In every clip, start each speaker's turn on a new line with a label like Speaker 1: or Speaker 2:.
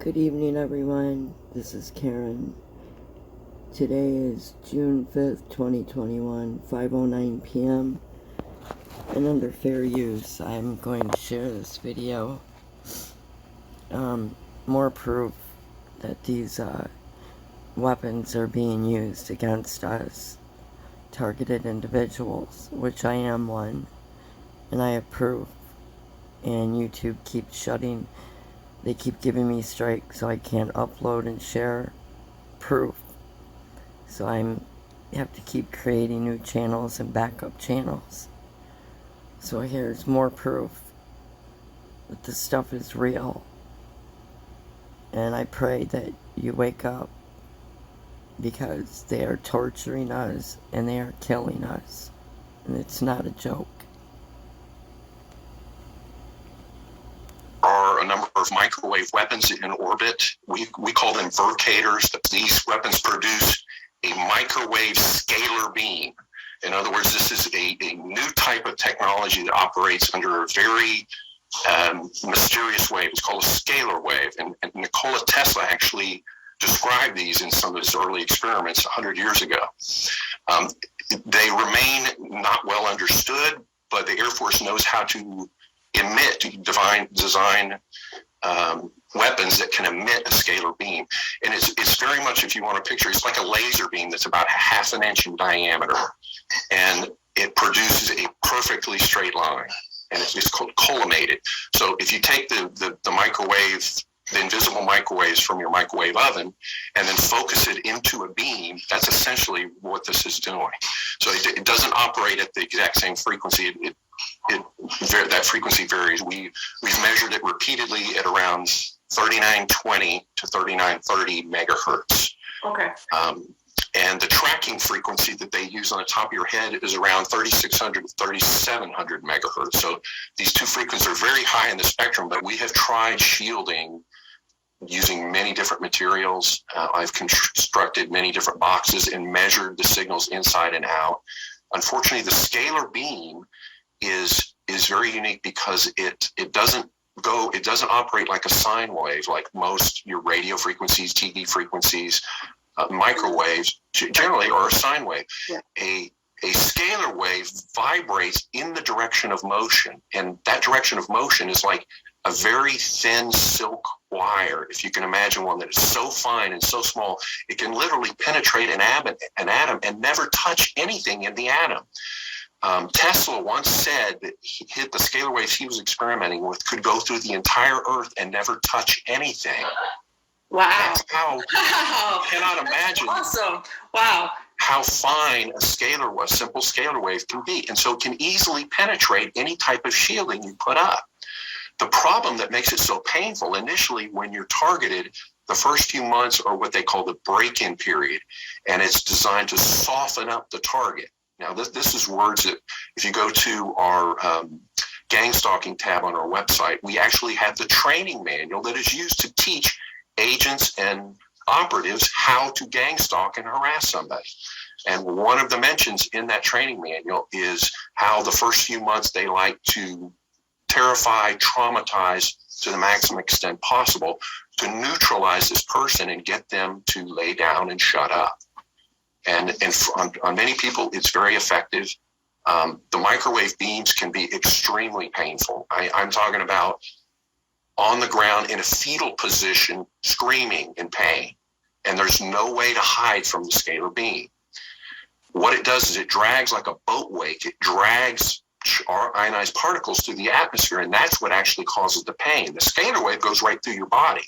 Speaker 1: Good evening, everyone. This is Karen. Today is June 5th, 2021, 5:09 p.m. And under fair use, I'm going to share this video. More proof that these weapons are being used against us, targeted individuals, which I am one, and I have proof. And YouTube keeps shutting. They keep giving me strikes, so I can't upload and share proof. So I have to keep creating new channels and backup channels. So here's more proof that this stuff is real. And I pray that you wake up, because they are torturing us and they are killing us. And it's not a joke.
Speaker 2: Are a number of microwave weapons in orbit. We call them vercators. These weapons produce a microwave scalar beam. In other words, this is a new type of technology that operates under a very mysterious wave. It's called a scalar wave. And Nikola Tesla actually described these in some of his early experiments 100 years ago. They remain not well understood, but the Air Force knows how to design weapons that can emit a scalar beam. And it's very much, if you want to picture, it's like a laser beam that's about half an inch in diameter. And it produces a perfectly straight line. And it's called collimated. So if you take the microwave, the invisible microwaves from your microwave oven, and then focus it into a beam, that's essentially what this is doing. So it doesn't operate at the exact same frequency. That frequency varies. We've measured it repeatedly at around 3920 to 3930 megahertz.
Speaker 3: Okay.
Speaker 2: And the tracking frequency that they use on the top of your head is around 3600 to 3700 megahertz. So these two frequencies are very high in the spectrum, but we have tried shielding using many different materials. I've constructed many different boxes and measured the signals inside and out. Unfortunately, the scalar beam is very unique because it doesn't operate like a sine wave, like most your radio frequencies, TV frequencies. Microwaves generally are a sine wave.
Speaker 3: Yeah.
Speaker 2: A scalar wave vibrates in the direction of motion, and that direction of motion is like a very thin silk wire. If you can imagine one that is so fine and so small, it can literally penetrate an atom and never touch anything in the atom. Tesla once said that the scalar waves he was experimenting with could go through the entire Earth and never touch anything.
Speaker 3: Wow.
Speaker 2: That's how you cannot imagine.
Speaker 3: Awesome. Wow.
Speaker 2: How fine a simple scalar wave can be. And so it can easily penetrate any type of shielding you put up. The problem that makes it so painful initially when you're targeted, the first few months are what they call the break-in period. And it's designed to soften up the target. Now, this is words that if you go to our gang stalking tab on our website, we actually have the training manual that is used to teach agents and operatives how to gang stalk and harass somebody. And one of the mentions in that training manual is how the first few months they like to terrify, traumatize to the maximum extent possible to neutralize this person and get them to lay down and shut up. And on many people, it's very effective. The microwave beams can be extremely painful. I'm talking about on the ground in a fetal position, screaming in pain. And there's no way to hide from the scalar beam. What it does is it drags like a boat wake. It drags ionized particles through the atmosphere, and that's what actually causes the pain. The scalar wave goes right through your body.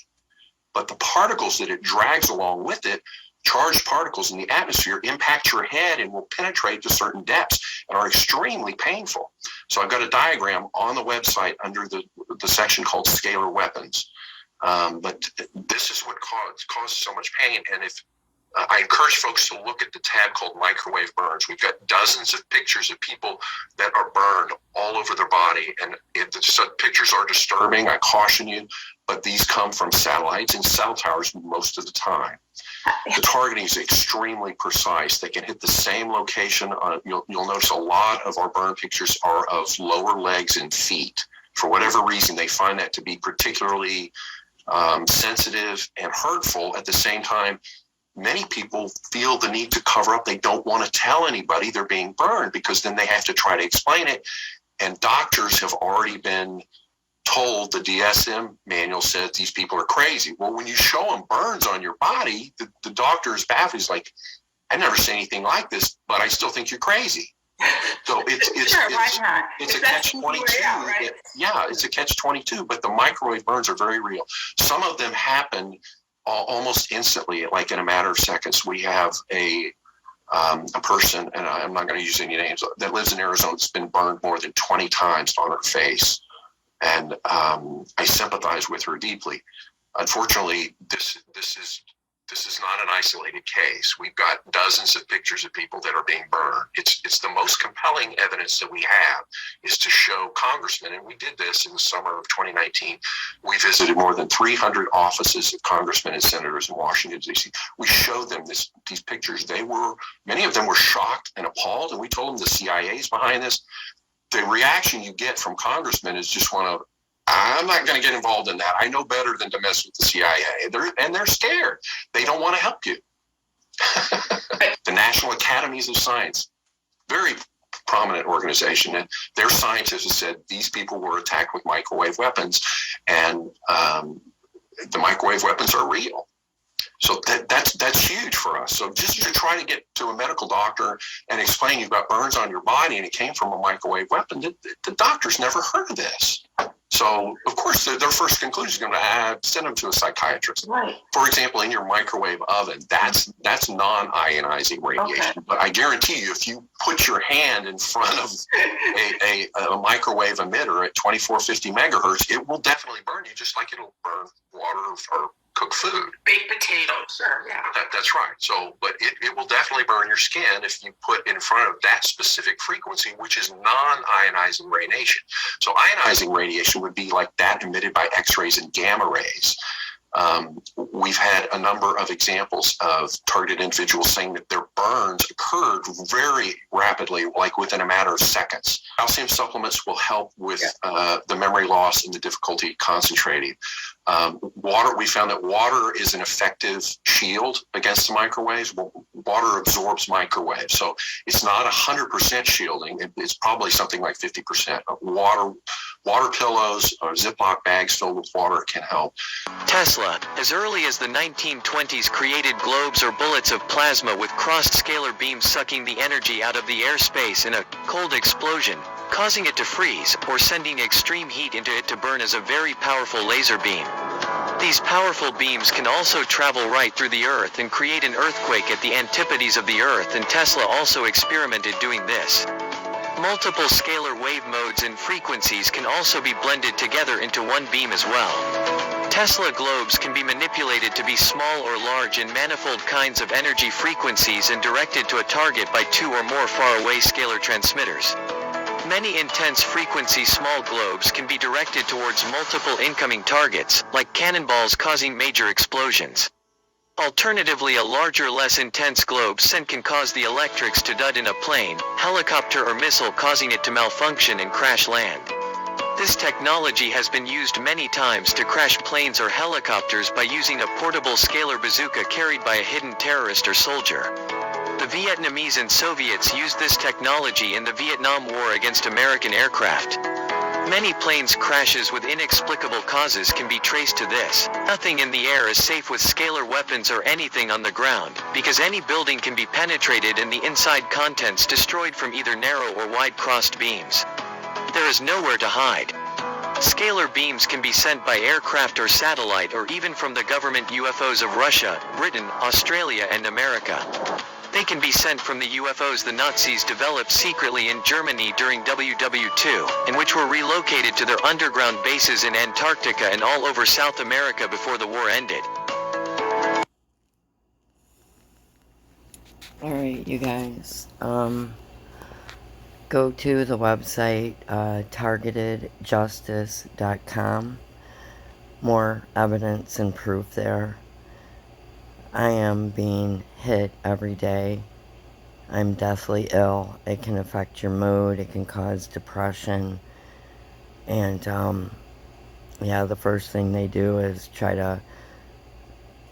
Speaker 2: But the particles that it drags along with it, charged particles in the atmosphere, impact your head and will penetrate to certain depths and are extremely painful. So I've got a diagram on the website under the section called Scalar Weapons. But this is what causes so much pain. And if I encourage folks to look at the tab called Microwave Burns. We've got dozens of pictures of people that are burned all over their body. And the pictures are disturbing, I caution you, but these come from satellites and cell towers most of the time. The targeting is extremely precise. They can hit the same location. You'll notice a lot of our burn pictures are of lower legs and feet. For whatever reason, they find that to be particularly sensitive and hurtful. At the same time, many people feel the need to cover up. They don't want to tell anybody they're being burned because then they have to try to explain it. And doctors have already been told, the DSM manual says these people are crazy. Well, when you show them burns on your body, the doctor is baffled. He's like, I never seen anything like this, but I still think you're crazy. So it's a catch-22. Right? It's a catch-22, but the microwave burns are very real. Some of them happen almost instantly, like in a matter of seconds. We have a person, and I'm not going to use any names, that lives in Arizona that's been burned more than 20 times on her face. And I sympathize with her deeply. Unfortunately, this is not an isolated case. We've got dozens of pictures of people that are being burned. It's the most compelling evidence that we have is to show congressmen, and we did this in the summer of 2019. We visited more than 300 offices of congressmen and senators in Washington, D.C. We showed them these pictures. Many of them were shocked and appalled, and we told them the CIA is behind this. The reaction you get from congressmen is just one of, I'm not going to get involved in that. I know better than to mess with the CIA. They're scared. They don't want to help you. The National Academies of Science, very prominent organization, and their scientists have said these people were attacked with microwave weapons, and the microwave weapons are real. So that's huge for us. So just to try to get to a medical doctor and explain you've got burns on your body and it came from a microwave weapon, the doctor's never heard of this. So, of course, their first conclusion is going to send them to a psychiatrist. Right. For example, in your microwave oven, that's non-ionizing radiation. Okay. But I guarantee you, if you put your hand in front of a microwave emitter at 2450 megahertz, it will definitely burn you, just like it'll burn water or cook food.
Speaker 3: Baked potatoes, sure, yeah.
Speaker 2: That's right. So, but it will definitely burn your skin if you put in front of that specific frequency, which is non-ionizing radiation. So ionizing radiation would be like that emitted by X-rays and gamma rays. We've had a number of examples of targeted individuals saying that their burns occurred very rapidly, like within a matter of seconds. Calcium supplements will help with the memory loss and the difficulty concentrating. Water, we found that water is an effective shield against the microwaves. Water absorbs microwaves, so it's not 100% shielding. It's probably something like 50%. Water pillows or Ziploc bags filled with water can help.
Speaker 4: Tesla, as early as the 1920s, created globes or bullets of plasma with crossed scalar beams sucking the energy out of the airspace in a cold explosion, causing it to freeze, or sending extreme heat into it to burn as a very powerful laser beam. These powerful beams can also travel right through the Earth and create an earthquake at the antipodes of the Earth, and Tesla also experimented doing this. Multiple scalar wave modes and frequencies can also be blended together into one beam as well. Tesla globes can be manipulated to be small or large in manifold kinds of energy frequencies and directed to a target by two or more faraway scalar transmitters. Many intense frequency small globes can be directed towards multiple incoming targets, like cannonballs causing major explosions. Alternatively, a larger, less intense globe sent can cause the electrics to dud in a plane, helicopter or missile, causing it to malfunction and crash land. This technology has been used many times to crash planes or helicopters by using a portable scalar bazooka carried by a hidden terrorist or soldier. The Vietnamese and Soviets used this technology in the Vietnam War against American aircraft. Many planes crashes with inexplicable causes can be traced to this. Nothing in the air is safe with scalar weapons or anything on the ground, because any building can be penetrated and the inside contents destroyed from either narrow or wide crossed beams. There is nowhere to hide. Scalar beams can be sent by aircraft or satellite, or even from the government UFOs of Russia, Britain, Australia and America. They can be sent from the UFOs the Nazis developed secretly in Germany during WW2, and which were relocated to their underground bases in Antarctica and all over South America before the war ended.
Speaker 1: Alright, you guys, go to the website, targetedjustice.com. More evidence and proof there. I am being hit every day. I'm deathly ill. It can affect your mood. It can cause depression. And Yeah, the first thing they do is try to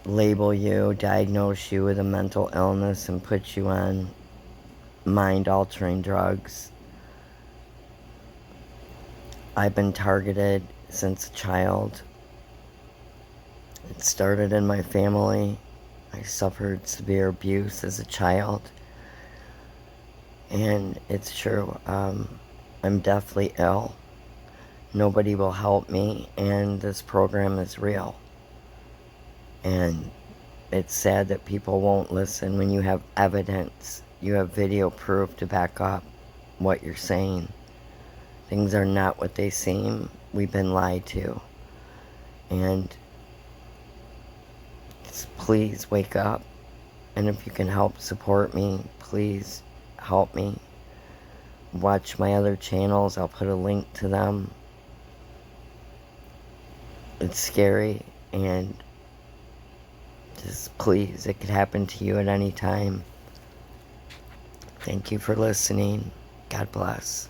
Speaker 1: label you, diagnose you with a mental illness, and put you on mind-altering drugs. I've been targeted since a child. It started in my family. I suffered severe abuse as a child. And it's true. I'm deathly ill. Nobody will help me, and this program is real. And it's sad that people won't listen when you have evidence, you have video proof to back up what you're saying. Things are not what they seem. We've been lied to. And please wake up. And if you can help support me, please help me. Watch my other channels. I'll put a link to them. It's scary, and just please, it could happen to you at any time. Thank you for listening. God bless.